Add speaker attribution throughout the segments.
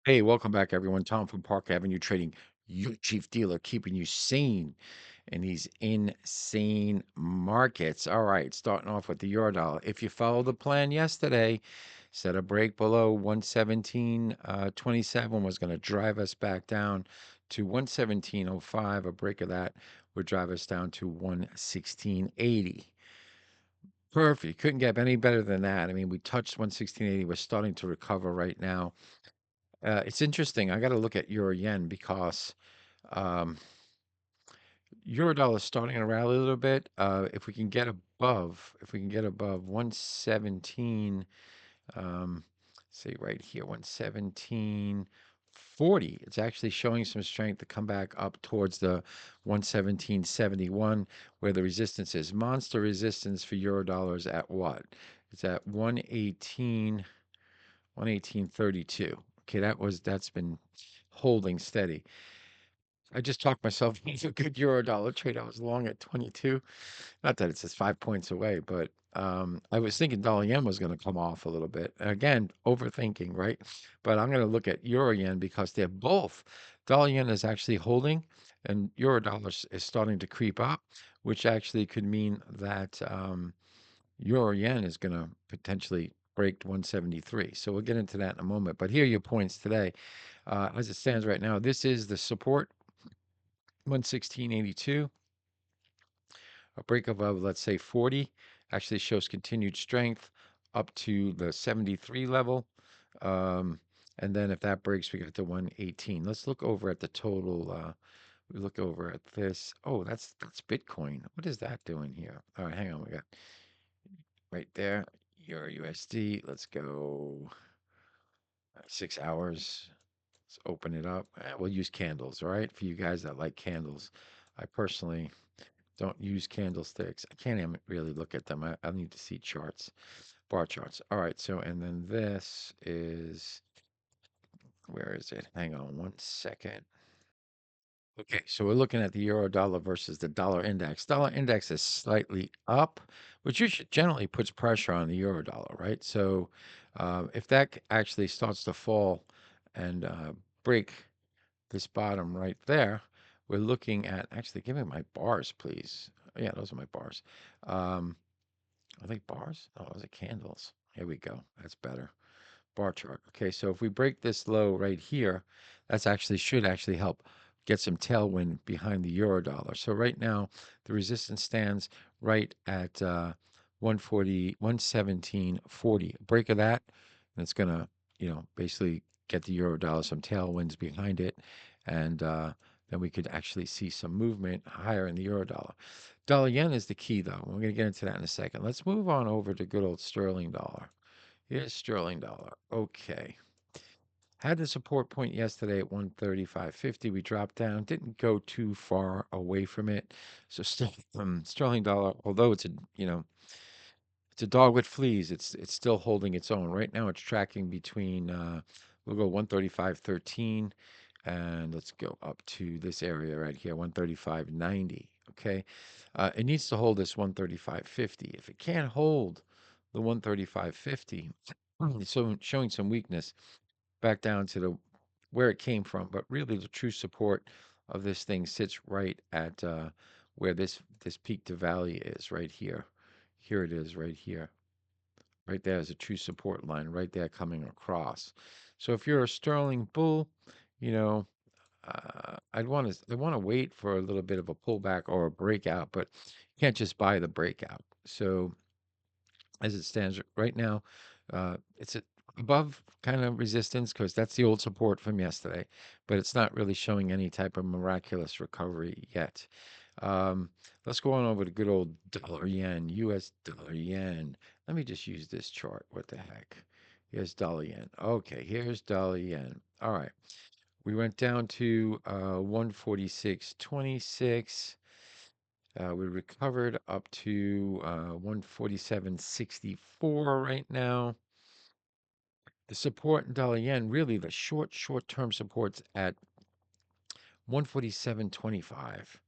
Speaker 1: Hey, welcome back, everyone. Tom from Park Avenue Trading, your chief dealer, keeping you sane in these insane markets. All right, starting off with the Eurodollar. If you follow the plan yesterday, set a break below 117.27 was going to drive us back down to 117.05. A break of that would drive us down to 116.80. Perfect. Couldn't get any better than that. I mean, we touched 116.80. We're starting to recover right now. It's interesting. I got to look at euro yen because um, euro dollar is starting to rally a little bit. If we can get above 117, um, say right here, 117.40. It's actually showing some strength to come back up towards the 117.71, where the resistance is. Monster resistance for euro dollars at what? It's at 118.32. Okay, that's been holding steady. I just talked myself into a good euro dollar trade. I was long at 22. Not that it's just 5 points away, but I was thinking dollar yen was going to come off a little bit. Again, overthinking, right? But I'm going to look at euro yen because they're both. Dollar yen is actually holding, and euro dollar is starting to creep up, which actually could mean that euro yen is going to potentially break 173. So we'll get into that in a moment. But here are your points today. As it stands right now, this is the support 116.82. A break above, let's say 40, actually shows continued strength up to the 73 level. Um, and then if that breaks, we get to 118. Let's look over at the total. We look over at this. Oh, that's Bitcoin. What is that doing here? All right, hang on. We got right there. Your USD. Let's go 6 hours. Let's open it up. We'll use candles, all right? For you guys that like candles. I personally don't use candlesticks. I can't even really look at them. I need to see charts, bar charts. All right, so and then this is, where is it? Hang on one second. Okay, so we're looking at the euro dollar versus the dollar index. Dollar index is slightly up, which usually generally puts pressure on the euro dollar, right? So if that actually starts to fall and break this bottom right there, we're looking at, actually, give me my bars, please. Yeah, those are my bars. Um, are they bars? Oh, those are candles. Here we go. That's better. Bar chart. Okay, so if we break this low right here, that's actually should actually help get some tailwind behind the euro dollar. So right now, the resistance stands right at 140, 117.40. Break of that, and it's gonna, basically get the euro dollar some tailwinds behind it, and then we could actually see some movement higher in the euro dollar. Dollar yen is the key, though. We're gonna get into that in a second. Let's move on over to good old sterling dollar. Here's sterling dollar. Okay. Had the support point yesterday at 135.50. We dropped down, didn't go too far away from it. So still, sterling dollar, although it's a dog with fleas, it's still holding its own. Right now it's tracking between we'll go 135.13 and let's go up to this area right here, 135.90. Okay. It needs to hold this 135.50. If it can't hold the 135.50, it's showing some weakness back down to the where it came from. But really, the true support of this thing sits right at where this peak to valley is, right here. Here it is, right here. Right there is a true support line, right there coming across. So if you're a sterling bull, you know, I want to wait for a little bit of a pullback or a breakout, but you can't just buy the breakout. So as it stands right now, it's above kind of resistance because that's the old support from yesterday, but it's not really showing any type of miraculous recovery yet. Um, let's go on over to good old dollar yen, US dollar yen. Let me just use this chart. What the heck? Here's dollar yen. Okay, here's dollar yen. All right. We went down to 146.26. We recovered up to 147.64 right now. The support in dollar yen, really the short-term supports at 147.25.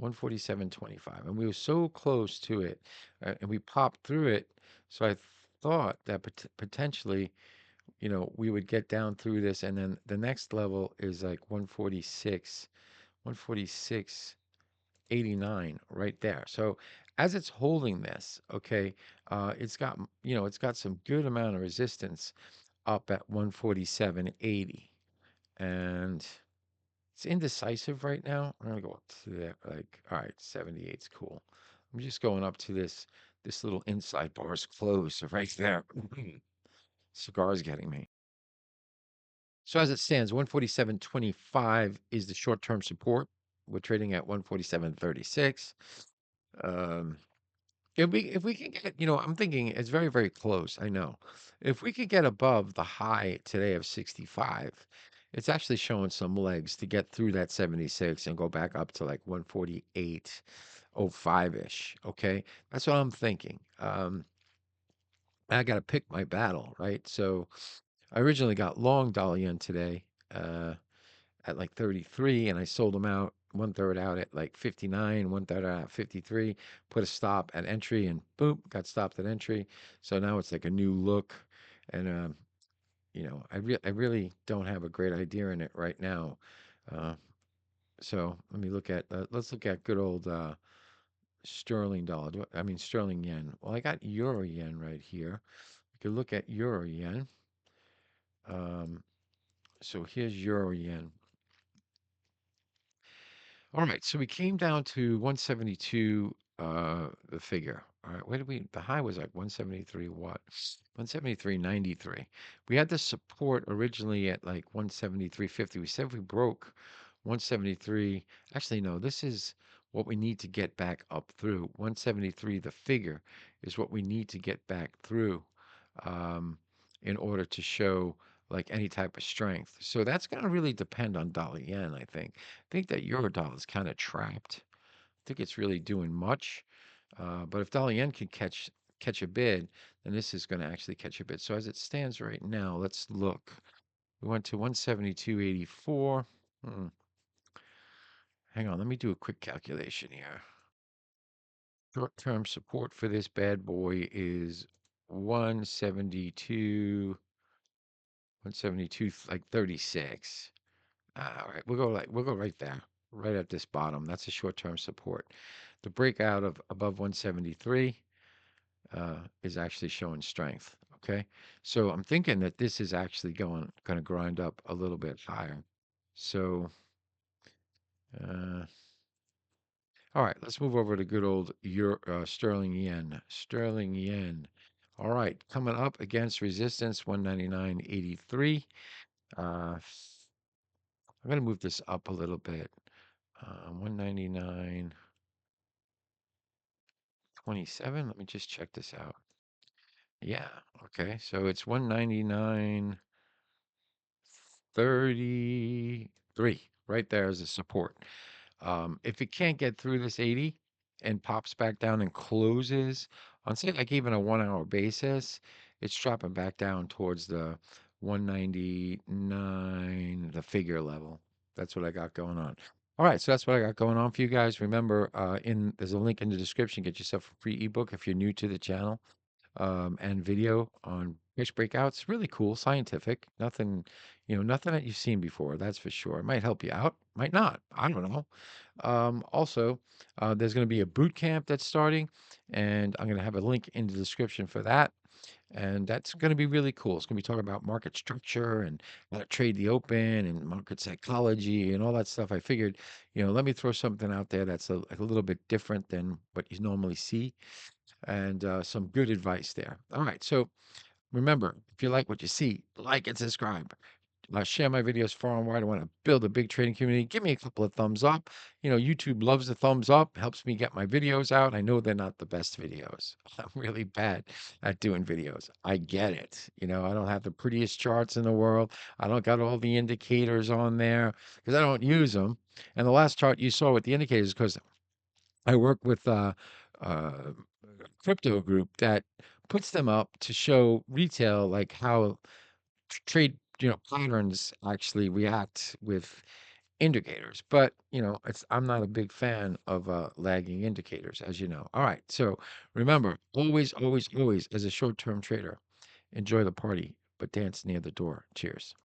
Speaker 1: 147.25. And we were so close to it, and we popped through it. So I thought that potentially, we would get down through this, and then the next level is like 146.89 right there. So as it's holding this, okay, it's got some good amount of resistance up at 147.80, and it's indecisive right now. I'm gonna go up to that, like, all right, 78's cool. I'm just going up to this little inside bar is closed, so right there. Cigar's getting me. So as it stands, 147.25 is the short-term support. We're trading at 147.36. Um, if we can get, I'm thinking it's very, very close. I know. If we could get above the high today of 65, it's actually showing some legs to get through that 76 and go back up to like 148.05-ish. Okay. That's what I'm thinking. I got to pick my battle, right? So I originally got long dollar yen today. At like 33, and I sold them out, one third out at like 59, one third out at 53, put a stop at entry, and boom, got stopped at entry. So now it's like a new look. And, I really don't have a great idea in it right now. Uh, so let's look at good old sterling dollar. I mean, sterling yen. Well, I got euro yen right here. We could look at euro yen. Um, so here's euro yen. All right, so we came down to 172, the figure. All right, the high was like 173 what? 173.93. We had the support originally at like 173.50. We said we broke 173. Actually, no, this is what we need to get back up through. 173, the figure, is what we need to get back through um, in order to show like any type of strength. So that's going to really depend on dollar yen, I think. I think that euro dollar is kind of trapped. I think it's really doing much. But if dollar yen can catch a bid, then this is going to actually catch a bid. So as it stands right now, let's look. We went to 172.84. Hmm. Hang on, let me do a quick calculation here. Short-term support for this bad boy is 172, 172 like 36. All right, we'll go right there, right at this bottom. That's a short-term support. The breakout of above 173 is actually showing strength. Okay, so I'm thinking that this is actually going to grind up a little bit higher. So, uh, all right, let's move over to good old sterling yen. Sterling yen. All right, coming up against resistance 199.83. I'm going to move this up a little bit. 199.27. Let me just check this out. Yeah, okay. So it's 199.33 right there as a support. If it can't get through this 80 and pops back down and closes on, say, like even a 1 hour basis, it's dropping back down towards the 199, the figure level. That's what I got going on. All right, so that's what I got going on for you guys. Remember, there's a link in the description. Get yourself a free ebook if you're new to the channel, and video on fish breakouts. Really cool, scientific. Nothing, nothing that you've seen before. That's for sure. It might help you out, might not. I don't know. Also, there's going to be a boot camp that's starting, and I'm going to have a link in the description for that. And that's going to be really cool. It's going to be talking about market structure and how to trade the open and market psychology and all that stuff. I figured, let me throw something out there that's a little bit different than what you normally see, and some good advice there. All right. So remember, if you like what you see, like and subscribe. Share my videos far and wide. I want to build a big trading community. Give me a couple of thumbs up. YouTube loves the thumbs up, helps me get my videos out. I know they're not the best videos. I'm really bad at doing videos. I get it. I don't have the prettiest charts in the world. I don't got all the indicators on there because I don't use them. And the last chart you saw with the indicators, because I work with uh, crypto group that puts them up to show retail like how trade patterns actually react with indicators. But I'm not a big fan of lagging indicators, as you know. All right, so remember, always, always, always, as a short-term trader, enjoy the party. but dance near the door. Cheers.